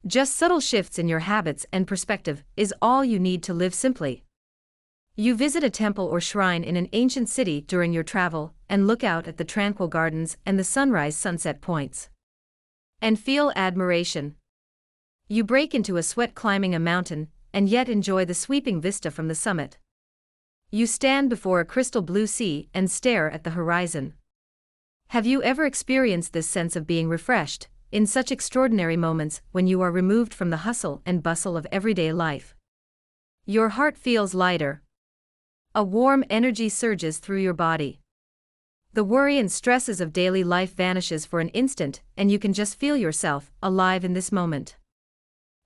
Just subtle shifts in your habits and perspective is all you need to live simply. You visit a temple or shrine in an ancient city during your travel and look out at the tranquil gardens and the sunrise-sunset points. And feel admiration. You break into a sweat climbing a mountain and yet enjoy the sweeping vista from the summit. You stand before a crystal blue sea and stare at the horizon. Have you ever experienced this sense of being refreshed in such extraordinary moments when you are removed from the hustle and bustle of everyday life? Your heart feels lighter. A warm energy surges through your body. The worry and stresses of daily life vanishes for an instant and you can just feel yourself alive in this moment.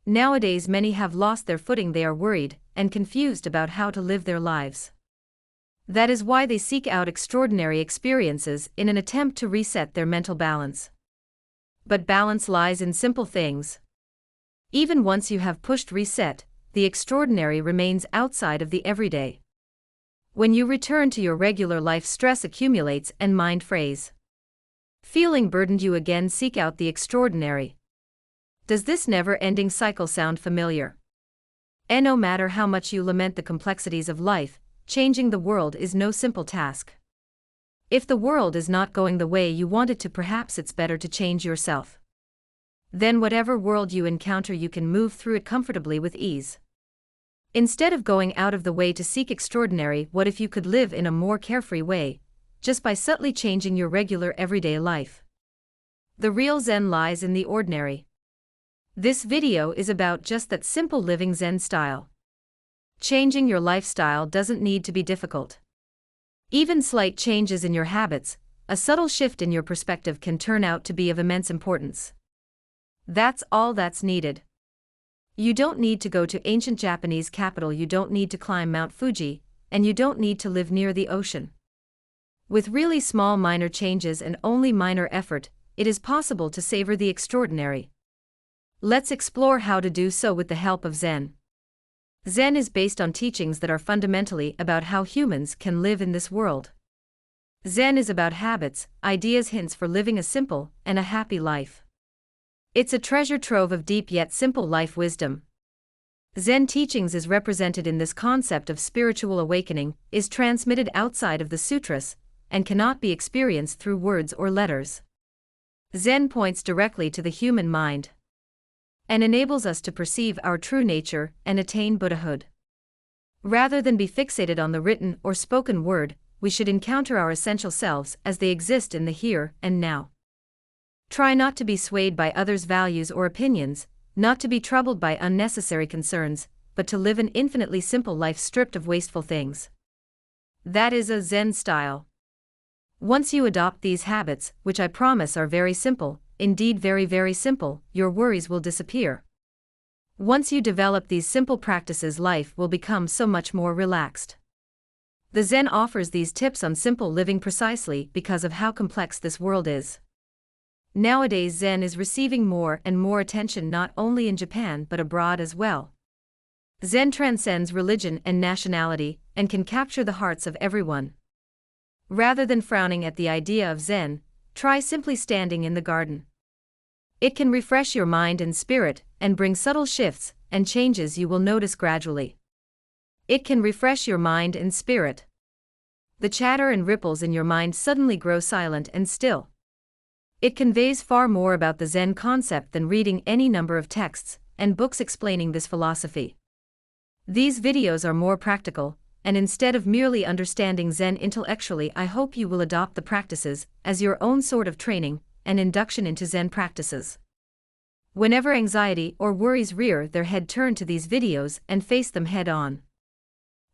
Nowadays many have lost their footing. They are worried and confused about how to live their lives. That is why they seek out extraordinary experiences in an attempt to reset their mental balance. But balance lies in simple things. Even once you have pushed reset, the extraordinary remains outside of the everyday. When you return to your regular life, stress accumulates and mind frays. Feeling burdened, you again seek out the extraordinary. Does this never-ending cycle sound familiar? And no matter how much you lament the complexities of life, changing the world is no simple task. If the world is not going the way you want it to, perhaps it's better to change yourself. Then whatever world you encounter, you can move through it comfortably with ease. Instead of going out of the way to seek extraordinary, what if you could live in a more carefree way, just by subtly changing your regular everyday life? The real Zen lies in the ordinary. This video is about just that simple living Zen style. Changing your lifestyle doesn't need to be difficult. Even slight changes in your habits, a subtle shift in your perspective can turn out to be of immense importance. That's all that's needed. You don't need to go to ancient Japanese capital, you don't need to climb Mount Fuji, and you don't need to live near the ocean. With really small minor changes and only minor effort, it is possible to savor the extraordinary. Let's explore how to do so with the help of Zen. Zen is based on teachings that are fundamentally about how humans can live in this world. Zen is about habits, ideas, hints for living a simple and a happy life. It's a treasure trove of deep yet simple life wisdom. Zen teachings is represented in this concept of spiritual awakening, is transmitted outside of the sutras, and cannot be experienced through words or letters. Zen points directly to the human mind and enables us to perceive our true nature and attain Buddhahood. Rather than be fixated on the written or spoken word, we should encounter our essential selves as they exist in the here and now. Try not to be swayed by others' values or opinions, not to be troubled by unnecessary concerns, but to live an infinitely simple life stripped of wasteful things. That is a Zen style. Once you adopt these habits, which I promise are very simple, indeed very, very simple, your worries will disappear. Once you develop these simple practices, life will become so much more relaxed. The Zen offers these tips on simple living precisely because of how complex this world is. Nowadays Zen is receiving more and more attention not only in Japan but abroad as well. Zen transcends religion and nationality and can capture the hearts of everyone. Rather than frowning at the idea of Zen, try simply standing in the garden. It can refresh your mind and spirit and bring subtle shifts and changes you will notice gradually. It can refresh your mind and spirit. The chatter and ripples in your mind suddenly grow silent and still. It conveys far more about the Zen concept than reading any number of texts and books explaining this philosophy. These videos are more practical, and instead of merely understanding Zen intellectually, I hope you will adopt the practices as your own sort of training and induction into Zen practices. Whenever anxiety or worries rear their head, turn to these videos and face them head on.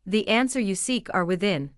The answer you seek are within.